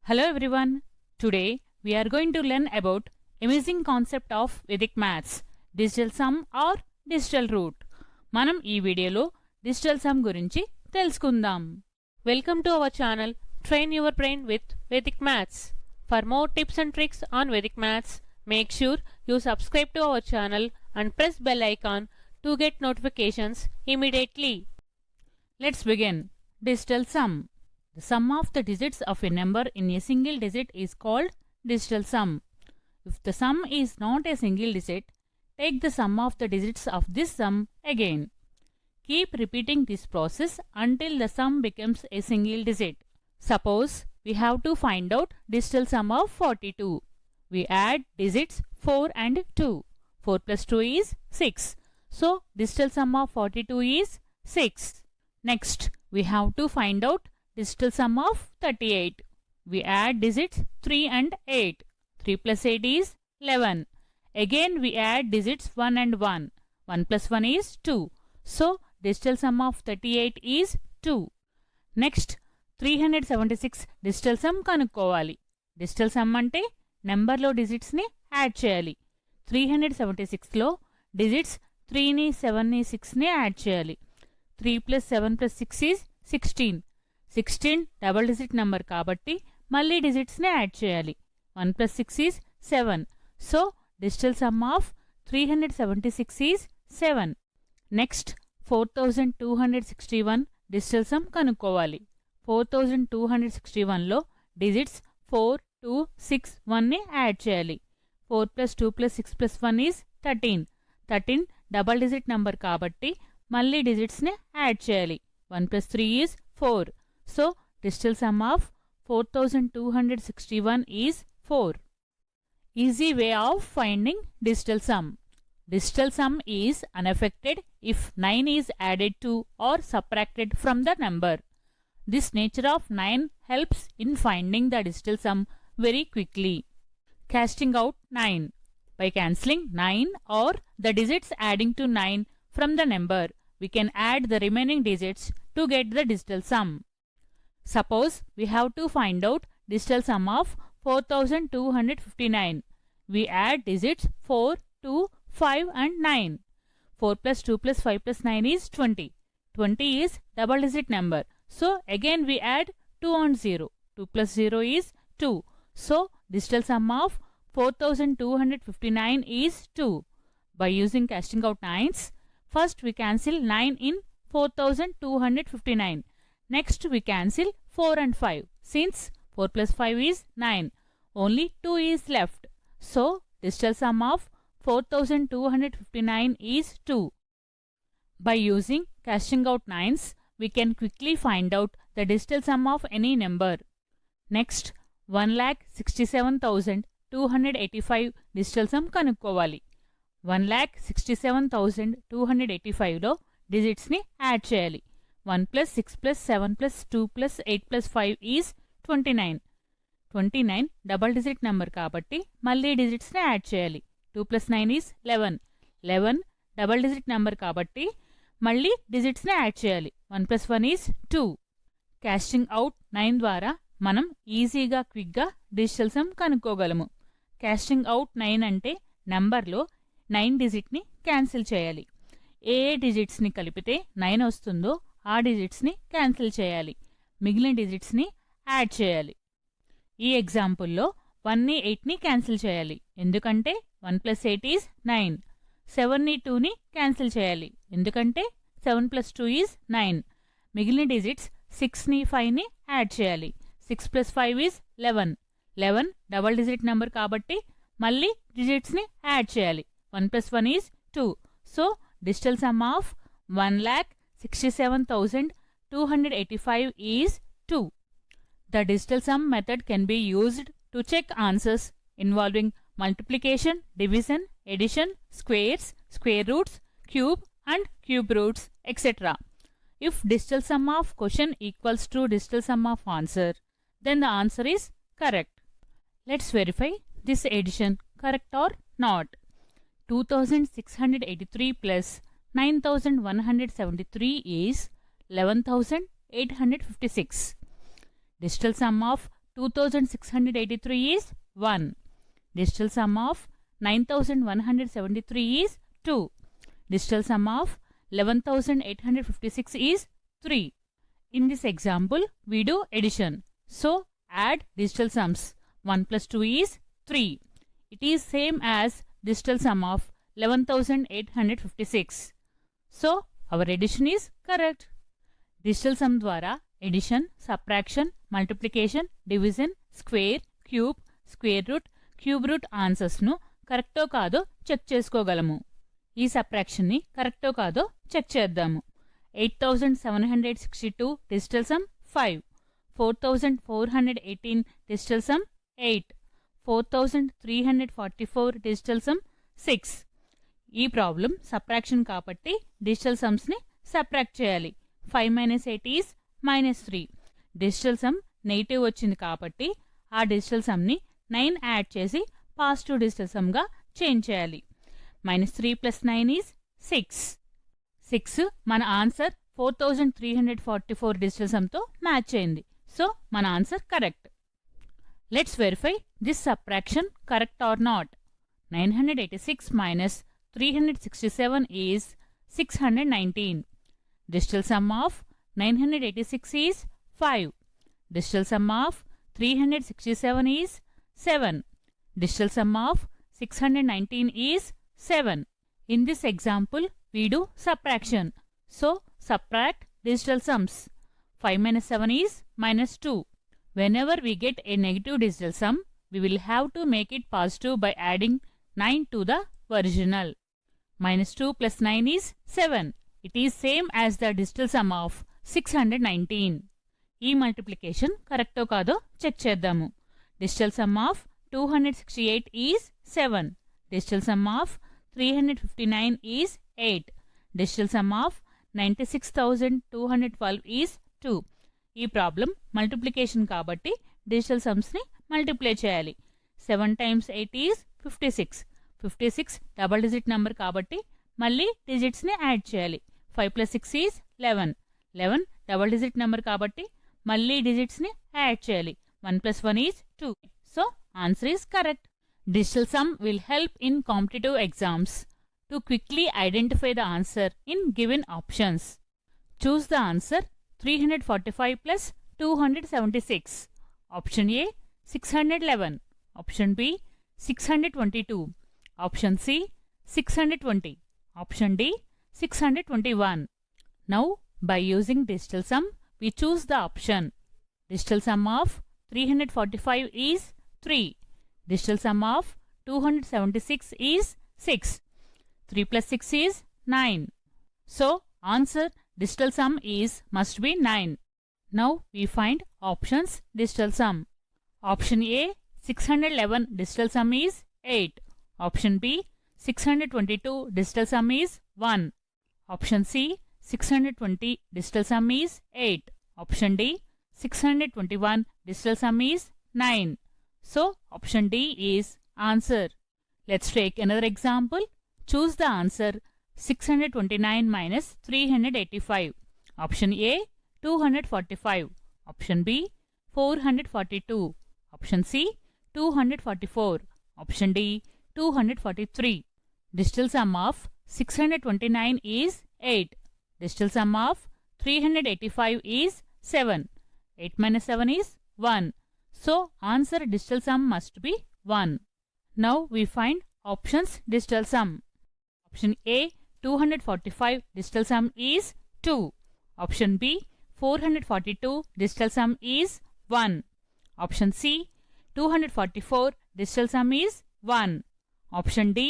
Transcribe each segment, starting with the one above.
Hello everyone. Today we are going to learn about amazing concept of Vedic Maths, digital sum or digital root. మనం ఈ వీడియోలో digital sum గురించి తెలుసుకుందాం. Welcome to our channel Train Your Brain with Vedic Maths. For more tips and tricks on Vedic Maths, make sure you subscribe to our channel and press bell icon to get notifications immediately. Let's begin. Digital sum. The sum of the digits of a number in a single digit is called digital sum. If the sum is not a single digit, take the sum of the digits of this sum again. Keep repeating this process until the sum becomes a single digit. Suppose we have to find out digital sum of 42. We add digits 4 and 2. 4 plus 2 is 6. So, digital sum of 42 is 6. Next, we have to find out digital sum of 38. We add digits 3 and 8. 3 plus 8 is 11. Again we add digits 1 and 1. 1 plus 1 is 2. So digital sum of 38 is 2. Next 376 digital sum కనుక్కోవాలి. Digital sum అంటే నెంబర్లో డిజిట్స్ని add చేయాలి. 376లో digits 3ని 7ని 6ని add చేయాలి. 3 plus 7 plus 6 is 16. 16 double digit number కాబట్టి మళ్ళీ డిజిట్స్ని add చేయాలి. 1 plus 6 is 7. So digital sum of 376 is 7. Next 4261 digital sum కనుక్కోవాలి. 4261లో digits 4, 2, 6, 1ని యాడ్ చేయాలి. 4 plus 2 plus 6 plus 1 is 13. 13 double digit number కాబట్టి మళ్ళీ డిజిట్స్ని యాడ్ చేయాలి. 1 plus 3 is 4. So, digital sum of 4261 is 4. Easy way of finding digital sum. Digital sum is unaffected if 9 is added to or subtracted from the number. This nature of 9 helps in finding the digital sum very quickly. Casting out 9. By cancelling 9 or the digits adding to 9 from the number, we can add the remaining digits to get the digital sum. Suppose we have to find out digital sum of 4259. We add digits 4, 2, 5 and 9. 4 plus 2 plus 5 plus 9 is 20. 20 is double digit number. So again we add 2 and 0. 2 plus 0 is 2. So digital sum of 4259 is 2. By using casting out 9s, first we cancel 9 in 4259. Next we cancel 4 and 5. Since 4 plus 5 is 9, only 2 is left. So digital sum of 4259 is 2. By using casting out 9s, we can quickly find out the digital sum of any number. Next 1,67,285 digital sum కనుక్కోవాలి. 1,67,285లో డిజిట్స్ని add చేయాలి. 1 plus 6 plus 7 plus 2 plus 8 plus 5 is 29. 29 double digit number కాబట్టి మళ్ళీ డిజిట్స్ని add చేయాలి. 2 plus 9 is 11. 11 double digit number కాబట్టి మళ్ళీ డిజిట్స్ని add చేయాలి. 1 plus 1 is 2. Casting out 9 ద్వారా మనం ఈజీగా క్విక్గా డిజిటల్ సమ్ కనుక్కోగలము. క్యాస్టింగ్ అవుట్ 9 అంటే నెంబర్లో 9 డిజిట్ని క్యాన్సిల్ చేయాలి. ఏ డిజిట్స్ని కలిపితే 9 వస్తుందో ఆ డిజిట్స్ని క్యాన్సిల్ చేయాలి. మిగిలిన డిజిట్స్ని యాడ్ చేయాలి. ఈ ఎగ్జాంపుల్లో 1ని 8ని క్యాన్సిల్ చేయాలి. ఎందుకంటే 1 plus 8 is 9. 7ని 2ని క్యాన్సిల్ చేయాలి. ఎందుకంటే 7 plus 2 is 9. మిగిలిన డిజిట్స్ 6ని 5ని యాడ్ చేయాలి. 6 plus 5 is 11. 11 double digit number కాబట్టి మళ్ళీ డిజిట్స్ని యాడ్ చేయాలి. 1 plus 1 is 2. So digital sum of 1,67,285 is 2. The digital sum method can be used to check answers involving multiplication, division, addition, squares, square roots, cube and cube roots, etc. If digital sum of question equals to digital sum of answer, then the answer is correct. Let's verify this addition correct or not. 2683 plus 9173 is 11,856. Digital sum of 2683 is 1. Digital sum of 9173 is 2. Digital sum of 11856 is 3. In this example, we do addition. So, add digital sums. 1 plus 2 is 3. It is same as digital sum of 11856. So, our addition is correct. Digital sum ద్వారా addition, subtraction, multiplication, division, square, cube, square root, cube root answers ను కరెక్టో కాదో check చేసుకోగలము. ఈ subtraction ని కరెక్టో కాదో check చేద్దాము. 8762 digital sum 5, 4418 digital sum 8, 4344 digital sum 6. ఈ ప్రాబ్లం సబ్ట్రాక్షన్ కాబట్టి డిజిటల్ సమ్స్ ని సబ్ట్రాక్ట్ చేయాలి. 5 - 8 ఈజ్ -3. డిజిటల్ సమ్ నెగిటివ్ వచ్చింది కాబట్టి ఆ డిజిటల్ సమ్ ని 9 యాడ్ చేసి పాజిటివ్ డిజిటల్ సమ్ గా చేంజ్ చేయాలి. -3 + 9 ఈజ్ 6. 6 మన ఆన్సర్ 4344 డిజిటల్ సమ్ తో మ్యాచ్ అయింది. సో మన answer correct. Let's verify this subtraction correct or not. 986 - 367 is 619. Digital sum of 986 is 5. Digital sum of 367 is 7. Digital sum of 619 is 7. In this example, we do subtraction. So, subtract digital sums. 5 - 7 is -2. Whenever we get a negative digital sum, we will have to make it positive by adding 9 to the original. -2 + 9 is 7. It is same as the digital sum of 619. ఈ multiplication కరెక్టో కాదో check చేద్దాము. Digital sum of 268 is 7. Digital sum of 359 is 8. Digital sum of 96212 is 2. ఈ problem multiplication కాబట్టి digital సమ్స్ని multiply చేయాలి. 7 × 8 is 56. 56 double digit number కాబట్టి మళ్ళీ డిజిట్స్ని add చేయాలి. 5 + 6 ఈజ్ 11. 11 డబల్ డిజిట్ నెంబర్ కాబట్టి మళ్ళీ డిజిట్స్ని యాడ్ చేయాలి. 1 + 1 is 2. So answer is correct. Digital sum will help in competitive exams to quickly identify the answer in given options. Choose the answer 345 + 276. Option A 611. Option B 622. Option C 620. Option D 621. Now, by using digital sum, we choose the option. Digital sum of 345 is 3. Digital sum of 276 is 6. 3 + 6 is 9. So, answer digital sum is must be 9. Now, we find options digital sum. Option A 611 digital sum is 8. Option B 622 digital sum is 1. Option C 620 digital sum is 8. Option D 621 digital sum is 9. So option D is answer. Let's take another example. Choose the answer 629 - 385. Option A 245. Option B 442. Option C 244. Option D 243. Digital sum of 629 is 8. Digital sum of 385 is 7. 8 - 7 is 1. So, answer digital sum must be 1. Now, we find options digital sum. Option A 245 digital sum is 2. Option B 442 digital sum is 1. Option C 244 digital sum is 1. Option D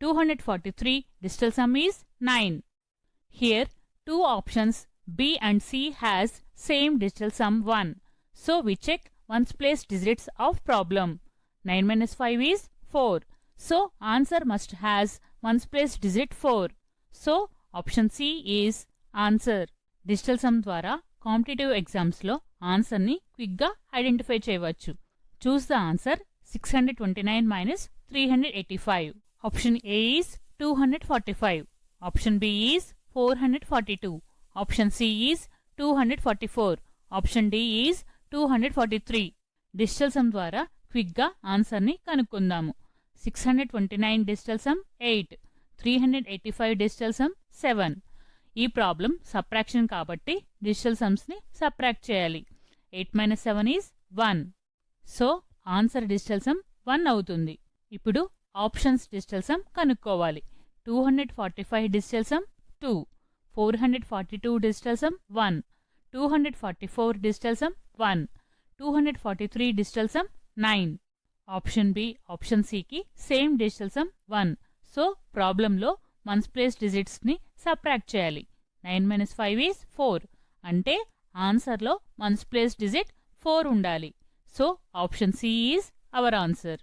243 digital sum is 9. Here, two options B and C has same digital sum 1. So we check ones place digits of problem. 9 - 5 is 4. So answer must has ones place digit 4. So option C is answer. Digital sum ద్వారా competitive ఎగ్జామ్స్లో ఆన్సర్ని క్విక్గా identify చేయవచ్చు. చూస్ the answer 629 - 385. Option A is 245. Option B is 442. Option C is 244. Option D is 243. Digital sum ద్వారా క్విక్గా ఆన్సర్ని కనుక్కుందాము. 629 digital sum 8, 385 digital sum 7. ఈ ప్రాబ్లం సబ్ట్రాక్షన్ కాబట్టి డిజిటల్ సమ్స్ని సబ్ట్రాక్ట్ చేయాలి. 8 - 7 is 1. So answer digital sum 1 అవుతుంది. ఇప్పుడు ఆప్షన్స్ డిజిటల్ సమ్ కనుక్కోవాలి. 245 digital sum 2, 442 digital sum 1, 244 digital sum 1, 243 digital sum 9. Option B, option సికి సేమ్ డిజిటల్ సమ్ 1. సో ప్రాబ్లంలో ones place డిజిట్స్ని subtract చేయాలి. 9 - 5 ఈజ్ 4. అంటే ఆన్సర్లో వన్స్ ప్లేస్ డిజిట్ 4 ఉండాలి. So option C is our answer.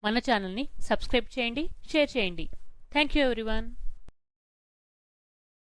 మన ఛానల్ని subscribe చేయండి, share చేయండి. Thank you everyone.